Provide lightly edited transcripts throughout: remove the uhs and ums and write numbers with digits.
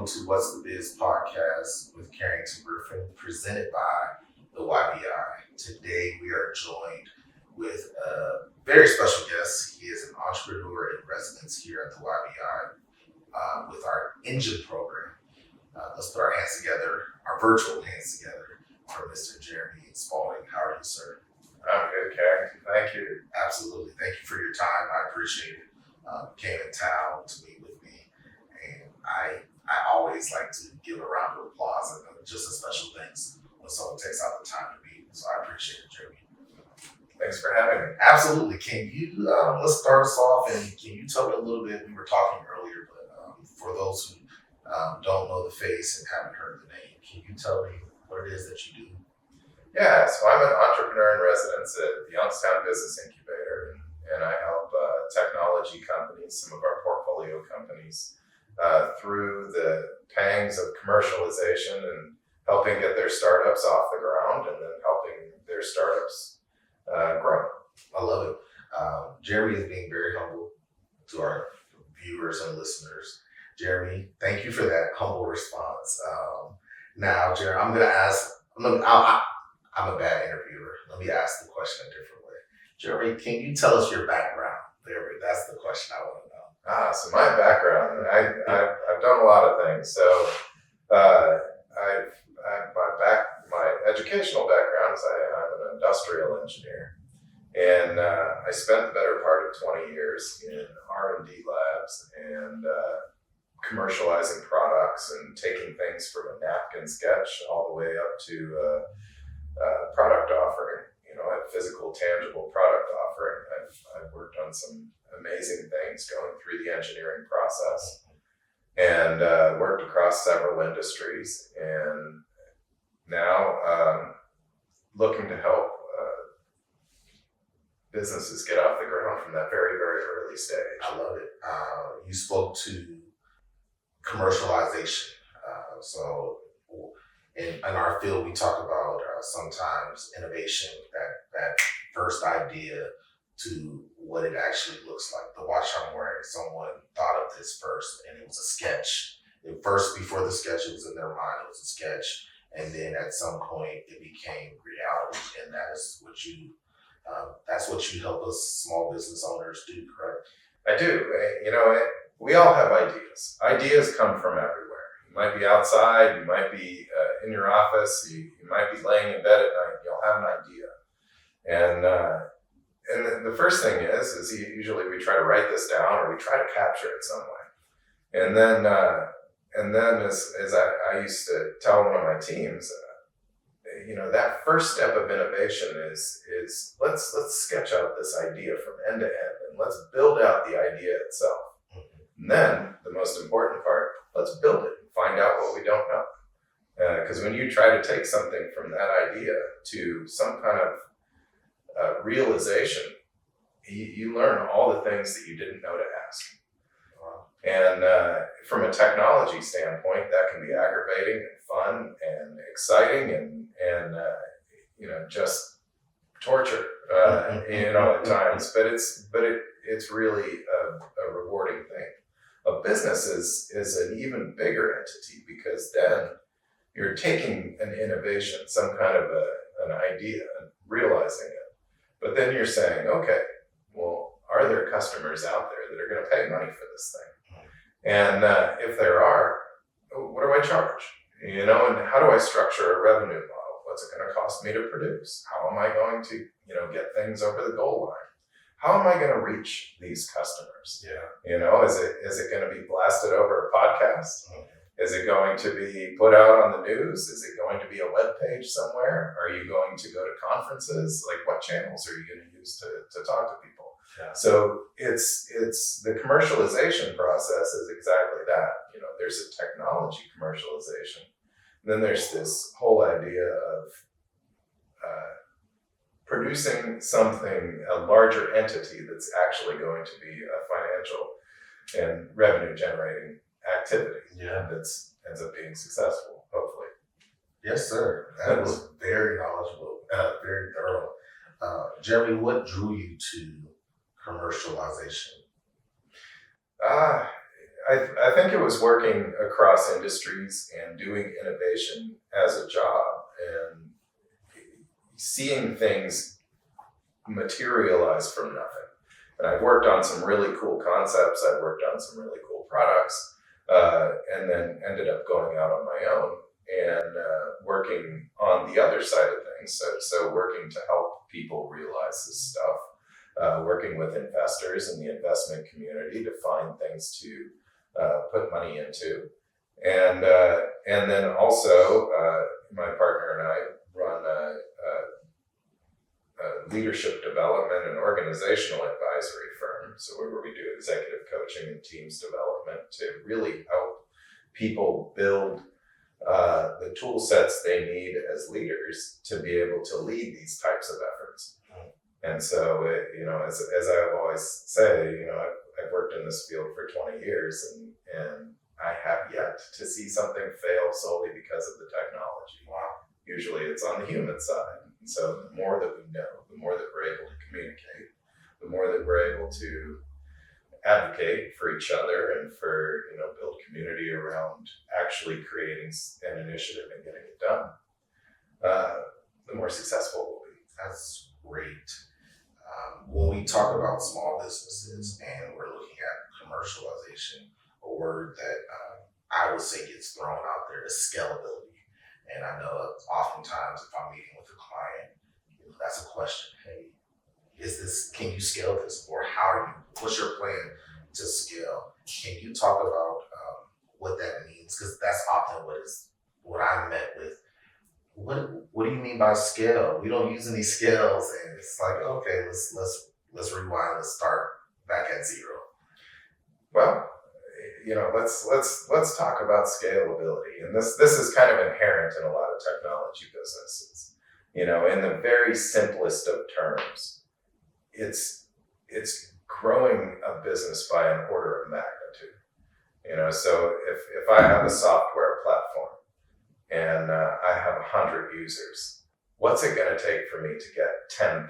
to What's the Biz podcast with Karrington Griffin, presented by the YBI. Today we are joined with a very special guest. He is an entrepreneur in residence here at the YBI with our engine program. Let's put our hands together, our virtual hands together, for Mr. Jeremy Spaulding. How are you, sir? I'm good, Carrington. Thank you. Absolutely. Thank you for your time. I appreciate it. Came in town to meet with me, and I always like to give a round of applause and just a special thanks when someone takes out the time to meet. So I appreciate it, Jeremy. Thanks for having me. Absolutely. Can you let's start us off, and can you tell me a little bit? We were talking earlier, but for those who don't know the face and haven't heard the name, can you tell me what it is that you do? Yeah, so I'm an entrepreneur in residence at the Youngstown Business Incubator, and I help technology companies, some of our portfolio companies, through the pangs of commercialization and helping get their startups off the ground and then helping their startups grow. I love it. Jeremy is being very humble to our viewers and listeners. Jeremy, thank you for that humble response. Now, Jeremy, I'm going to ask, I'm a bad interviewer. Let me ask the question a different way. Jeremy, can you tell us your background? That's the question I want to know. So my background, I've done a lot of things. So my educational background is I'm an industrial engineer, and I spent the better part of 20 years in R&D labs and commercializing products and taking things from a napkin sketch all the way up to product offering, a physical, tangible product offering. I've worked on some amazing things going through the engineering process and worked across several industries, and now looking to help businesses get off the ground from that very, very early stage. I love it. You spoke to commercialization. So in our field, we talk about sometimes innovation, that first idea to what it actually looks like. The watch I'm wearing, someone thought of this first, and it was a sketch. Before the sketch, it was in their mind, it was a sketch. And then at some point, it became reality. And that is what that's what you help us small business owners do, correct? I do. We all have ideas. Ideas come from everywhere. You might be outside, you might be in your office, you might be laying in bed at night, you'll have an idea. And the first thing is usually we try to write this down or we try to capture it some way. And then as I used to tell one of my teams, that first step of innovation is let's sketch out this idea from end to end and let's build out the idea itself. And then the most important part, let's build it and find out what we don't know. Because when you try to take something from that idea to some kind of realization, you learn all the things that you didn't know to ask. And from a technology standpoint, that can be aggravating and fun and exciting and just torture, at times. But it's really a rewarding thing. A business is an even bigger entity because then you're taking an innovation, some kind of an idea, and realizing it. But then you're saying, okay, well, are there customers out there that are going to pay money for this thing? And if there are, what do I charge? And how do I structure a revenue model? What's it going to cost me to produce? How am I going to, get things over the goal line? How am I going to reach these customers? Yeah. Is it going to be blasted over a podcast? Mm-hmm. Is it going to be put out on the news? Is it going to be a web page somewhere? Are you going to go to conferences? Like, what channels are you going to use to talk to people? Yeah. So it's the commercialization process is exactly that. There's a technology commercialization. And then there's this whole idea of producing something, a larger entity that's actually going to be a financial and revenue generating activity. Yeah. That ends up being successful, hopefully. Yes, sir. That was very knowledgeable, very thorough. Jeremy, what drew you to commercialization? I think it was working across industries and doing innovation as a job and seeing things materialize from nothing. And I've worked on some really cool concepts. I've worked on some really cool products, and then ended up going out on my own and working on the other side of things. So working to help people realize this stuff, working with investors in the investment community to find things to put money into, and then also my partner and I run a leadership development and organizational advisory firm. So where we do executive coaching and teams development to really help people build the tool sets they need as leaders to be able to lead these types of efforts. And so, as I always say, I've worked in this field for 20 years and I have yet to see something fail solely because of the technology. Wow. Usually it's on the human side. And so the more that we know, the more that we're able to communicate, the more that we're able to advocate for each other and for, build community around actually creating an initiative and getting it done, the more successful we'll be. That's great. When we talk about small businesses and we're looking at commercialization, a word that I would say gets thrown out there is scalability. And I know oftentimes if I'm meeting with a client, that's a question. Hey, can you scale this? Or what's your plan to scale? Can you talk about what that means? Because that's often what I'm met with. What do you mean by scale? We don't use any scales, and it's like, okay, let's rewind. Let's start back at zero. Well, let's talk about scalability, and this is kind of inherent in a lot of technology businesses. In the very simplest of terms, it's growing a business by an order of magnitude. So if I have a software platform and I have 100 users, what's it going to take for me to get 10,000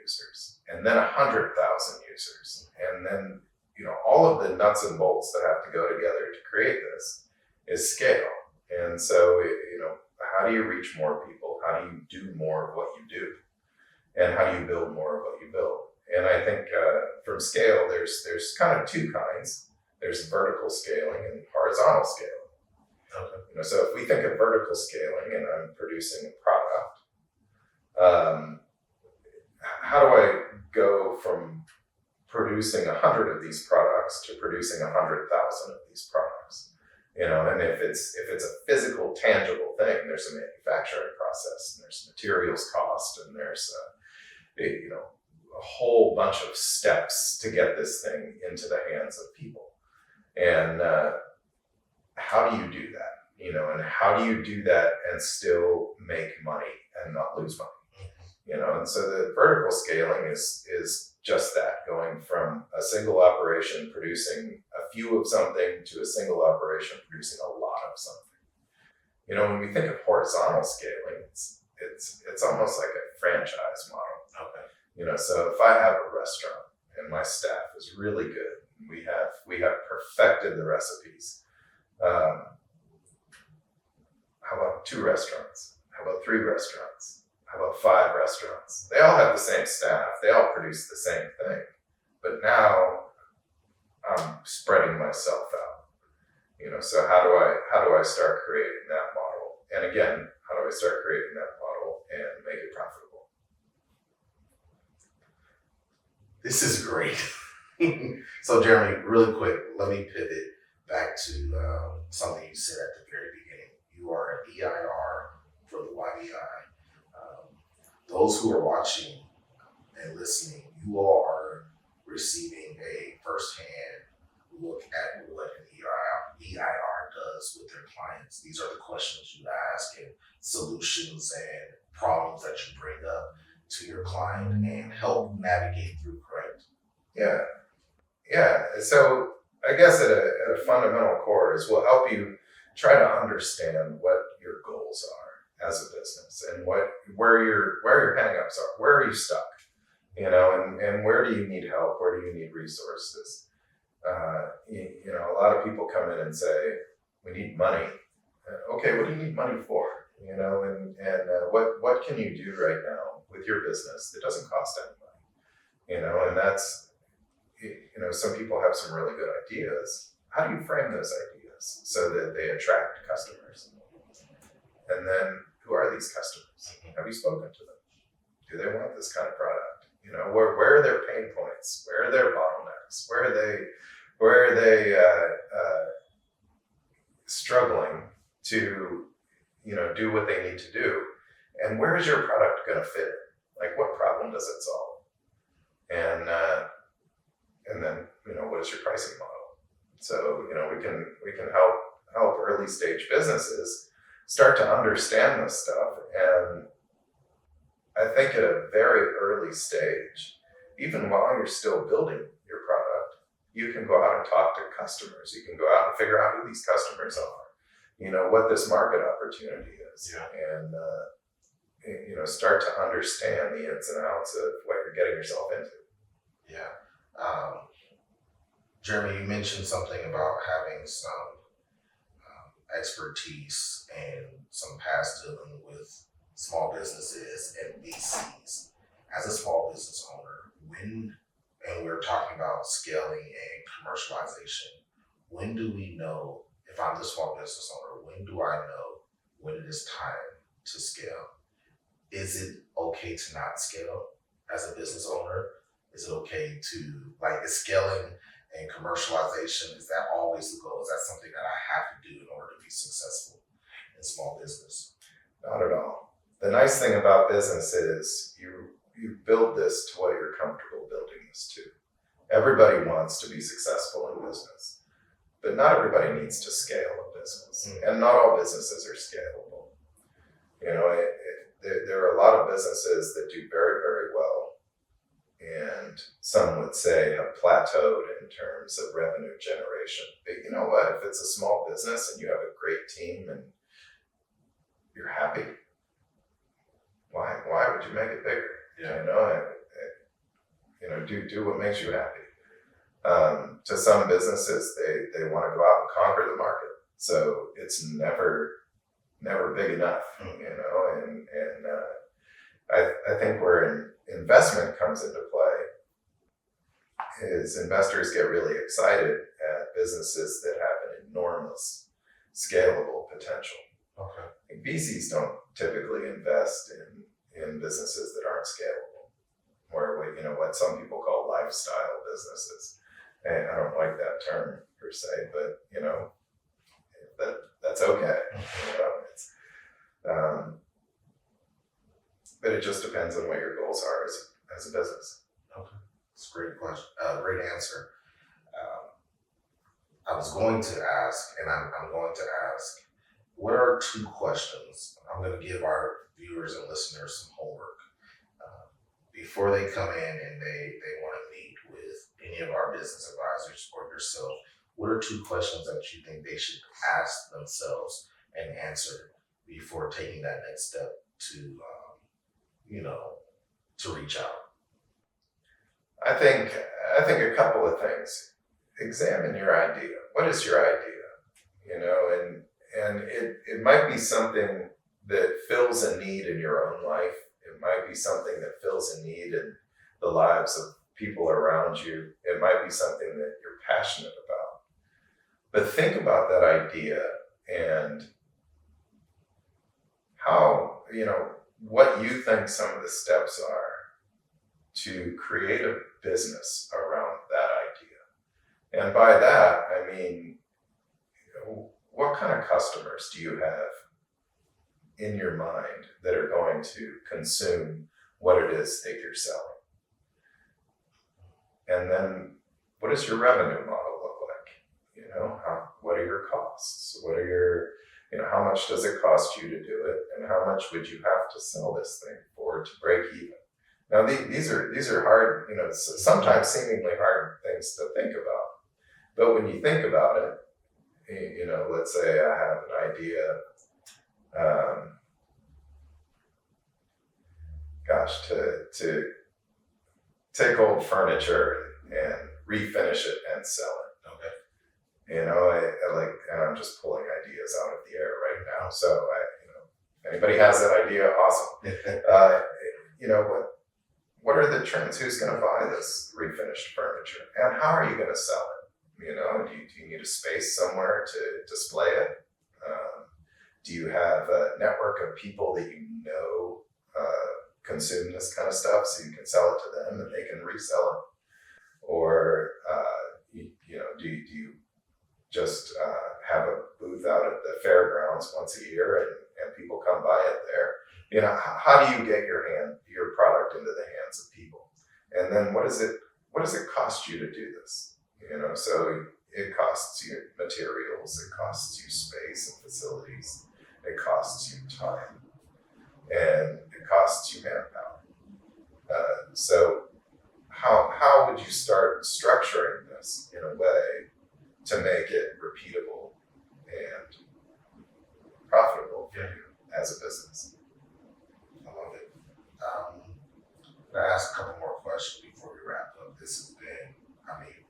users, and then 100,000 users, and then all of the nuts and bolts that have to go together to create this is scale. And so how do you reach more people? How do you do more of what you do? And how do you build more of what you build? And I think from scale, there's kind of two kinds. There's vertical scaling and horizontal scaling. Okay. So if we think of vertical scaling and I'm producing a product, how do I go from producing 100 of these products to producing 100,000 of these products? And if it's a physical, tangible thing, there's a manufacturing process, and there's materials cost, and there's a whole bunch of steps to get this thing into the hands of people. And how do you do that? And how do you do that and still make money and not lose money? And so the vertical scaling is just that, going from a single operation producing a few of something to a single operation producing a lot of something. When we think of horizontal scaling, it's almost like a franchise model. Okay. So if I have a restaurant and my staff is really good, we have perfected the recipes. How about 2 restaurants? How about 3 restaurants? How about 5 restaurants? They all have the same staff. They all produce the same thing. But now I'm spreading myself out. So how do I start creating that model? And again, how do I start creating that model and make it profitable? This is great. So Jeremy, really quick, let me pivot back to something you said at the very beginning. You are an EIR for the YBI. Those who are watching and listening, you all are receiving a firsthand look at what an EIR does with their clients. These are the questions you ask and solutions and problems that you bring up to your client and help navigate through, correct? Yeah. So I guess at a fundamental core is we'll help you try to understand what your goals are as a business and where your hang-ups are, where are you stuck, and where do you need help, where do you need resources, A lot of people come in and say, we need money. Okay, what do you need money for? What can you do right now with your business that doesn't cost any money? And that's, some people have some really good ideas. How do you frame those ideas so that they attract customers? And then, who are these customers? Have you spoken to them? Do they want this kind of product? Where are their pain points? Where are their bottlenecks? Where are they struggling to, do what they need to do? And where is your product going to fit? Like, what problem does it solve? And then, what is your pricing model? So, we can help early stage businesses start to understand this stuff. And I think at a very early stage, even while you're still building your product, you can go out and talk to customers. You can go out and figure out who these customers are, what this market opportunity is. Yeah. And, start to understand the ins and outs of what you're getting yourself into. Yeah. Jeremy, you mentioned something about having some expertise and some past dealing with small businesses and VCs. As a small business owner, and we're talking about scaling and commercialization, when do we know, if I'm the small business owner, when do I know when it is time to scale? Is it okay to not scale as a business owner? Is it okay to, is scaling and commercialization, is that always the goal? Is that something that I have to do in order to be successful in small business? Not at all. The nice thing about business is you build this to what you're comfortable building this to. Everybody wants to be successful in business, but not everybody needs to scale a business, and not all businesses are scalable. There are a lot of businesses that do very, very well, and some would say have plateaued in terms of revenue generation. But you know what? If it's a small business and you have a great team and you're happy, why would you make it bigger? Yeah. Do what makes you happy. To some businesses, they want to go out and conquer the market, so it's never big enough. I think where investment comes into play is investors get really excited at businesses that have an enormous scalable potential. Okay. VCs don't typically invest in businesses that aren't scalable, or what some people call lifestyle businesses. And I don't like that term per se, but that's okay. But it just depends on what your goals are as a business. Okay, that's a great question. Great answer. I was going to ask, and I'm going to ask, what are two questions? I'm going to give our viewers and listeners some homework before they come in and they want to meet with any of our business advisors or yourself. What are two questions that you think they should ask themselves and answer before taking that next step to reach out? I think a couple of things. Examine your idea. What is your idea? And it might be something that fills a need in your own life. It might be something that fills a need in the lives of people around you. It might be something that you're passionate about. But think about that idea and how, what you think some of the steps are to create a business around that idea. And by that, I mean, what kind of customers do you have in your mind that are going to consume what it is that you're selling? And then what does your revenue model look like? What are your costs? What are your, how much does it cost you to do it? And how much would you have to sell this thing for to break even? Now, these are hard, sometimes seemingly hard things to think about. But when you think about it, let's say I have an idea, to take old furniture and refinish it and sell it. And I'm just pulling ideas out of the air right now. So if anybody has that idea, awesome. What are the trends? Who's going to buy this refinished furniture, and how are you going to sell it? Do you need a space somewhere to display it? Do you have a network of people that consume this kind of stuff, so you can sell it to them and they can resell it? Or do you just have a booth out at the fairgrounds once a year and people come buy it there? How do you get your product into the hands of people? And then what does it cost you to do this? So it costs you materials, it costs you space and facilities, it costs you time, and it costs you manpower. So how would you start structuring this in a way to make it repeatable and profitable for you as a business? I love it. I'm gonna ask a couple more questions before we wrap up. This has been,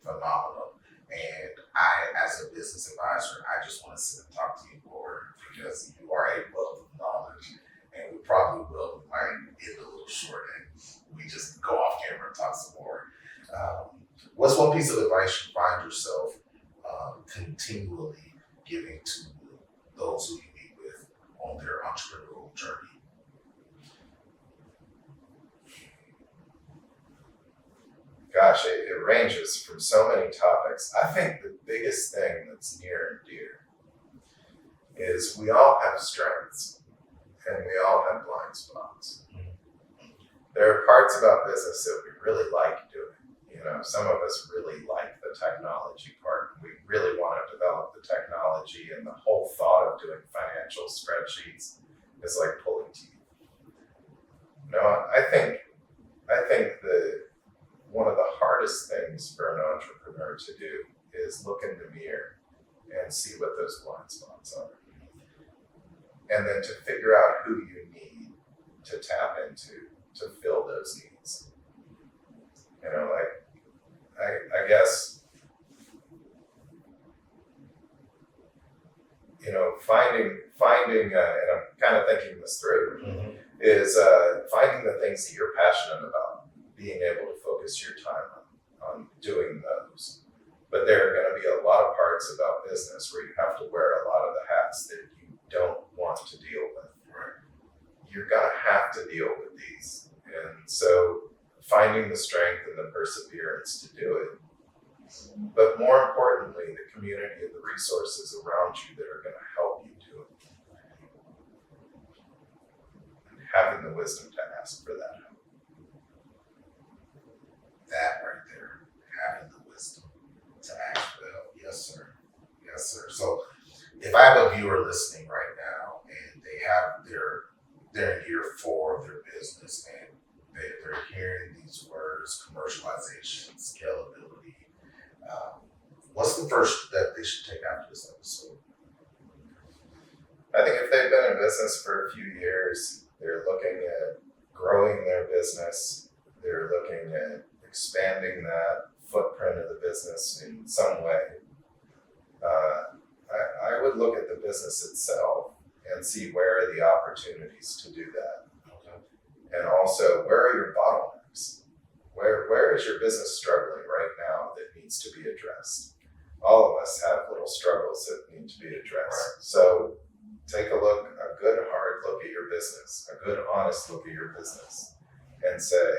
phenomenal. And I, as a business advisor, I just want to sit and talk to you more because you are a wealth of knowledge, and we probably might end a little short and we just go off camera and talk some more. What's one piece of advice you find yourself continually giving to those who you meet with on their entrepreneurial journey? Gosh, it ranges from so many topics. I think the biggest thing that's near and dear is we all have strengths and we all have blind spots. There are parts about business that we really like doing. Some of us really like the technology part. We really want to develop the technology, and the whole thought of doing financial spreadsheets is like pulling teeth. I think one of the hardest things for an entrepreneur to do is look in the mirror and see what those blind spots are. And then to figure out who you need to tap into to fill those needs. I guess, finding, and I'm kind of thinking this through, is finding the things that you're passionate about, being able to focus your time on doing those. But there are going to be a lot of parts about business where you have to wear a lot of the hats that you don't want to deal with. You're going to have to deal with these. And so finding the strength and the perseverance to do it. But more importantly, the community and the resources around you that are going to help you do it. And having the wisdom to ask for that help. That right there, having the wisdom to ask for help. Yes, sir. Yes, sir. So if I have a viewer listening right now and they're in year 4 of their business and they're hearing these words, commercialization, scalability, what's the first step they should take after this episode? I think if they've been in business for a few years, they're looking at growing their business, they're looking at expanding that footprint of the business in some way. I would look at the business itself and see where are the opportunities to do that. Okay. And also, where are your bottlenecks? Where is your business struggling right now that needs to be addressed? All of us have little struggles that need to be addressed. Right. So take a good hard look at your business, a good honest look at your business, and say,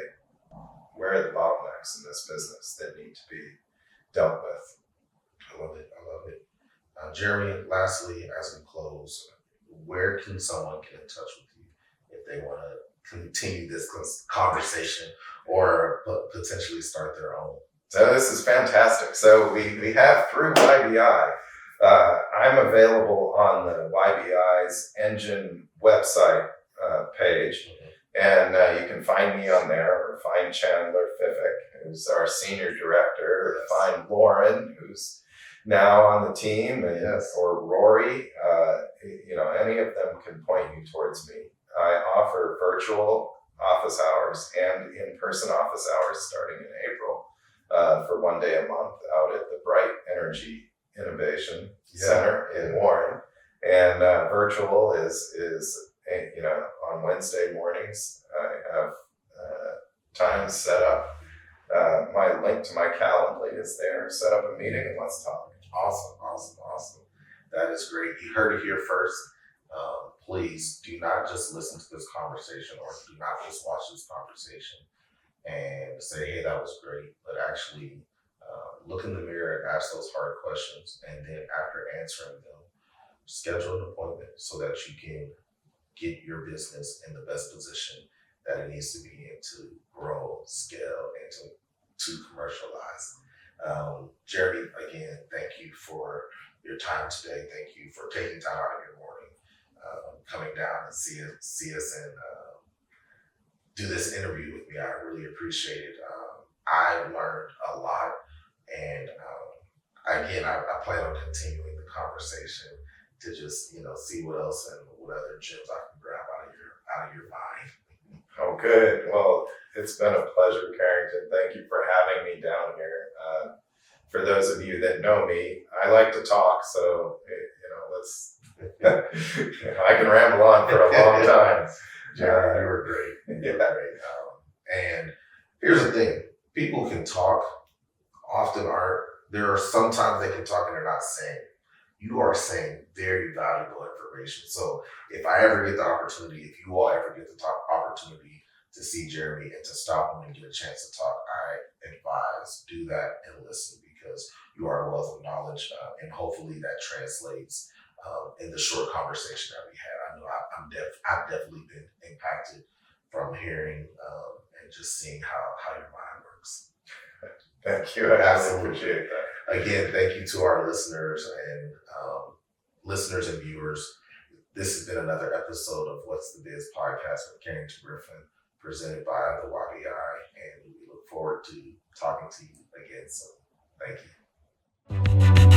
where are the bottlenecks in this business that need to be dealt with? I love it. Jeremy, lastly, as we close, where can someone get in touch with you if they want to continue this conversation or potentially start their own? So this is fantastic. So we have through YBI, I'm available on the YBI's Engine website page, and you can find me on there, or find Chandler Fiffick, who's our senior director, or find Lauren, who's now on the team, and or Rory. Any of them can point you towards me. I offer virtual office hours and in-person office hours starting in April for one day a month out at the Bright Energy Innovation Center in Warren, and virtual is on Wednesday mornings. I have times set up. My link to my Calendly is there. Set up a meeting and let's talk. Awesome. That is great. You heard it here first. Please do not just listen to this conversation or do not just watch this conversation and say, hey, that was great, but actually look in the mirror and ask those hard questions. And then after answering them, schedule an appointment so that you can get your business in the best position that it needs to be in to grow, scale, and to commercialize. Jeremy, again, thank you for your time today. Thank you for taking time out of your morning, coming down and see us and do this interview with me. I really appreciate it. I learned a lot, and I plan on continuing the conversation to just see what else and what other gems I can grab out of your mind. Oh, good. Well, it's been a pleasure, Karrington. Thank you for having me down here. For those of you that know me, I like to talk, so let's. I can ramble on for a long time. Jeremy, you were great. You were great. And here's the thing: people can talk. Often there are sometimes they can talk and they're not saying. You are saying very valuable information. So if I ever get the opportunity, if you all ever get the opportunity to see Jeremy and to stop him and get a chance to talk, I advise do that and listen, because you are a wealth of knowledge, and hopefully that translates in the short conversation that we had. I know I've definitely been impacted from hearing and just seeing how your mind works. Thank you. I appreciate that. Again, thank you to our listeners and viewers. This has been another episode of What's the Biz podcast with Karrington Griffin, presented by the YBI, and we look forward to talking to you again soon. Thank you.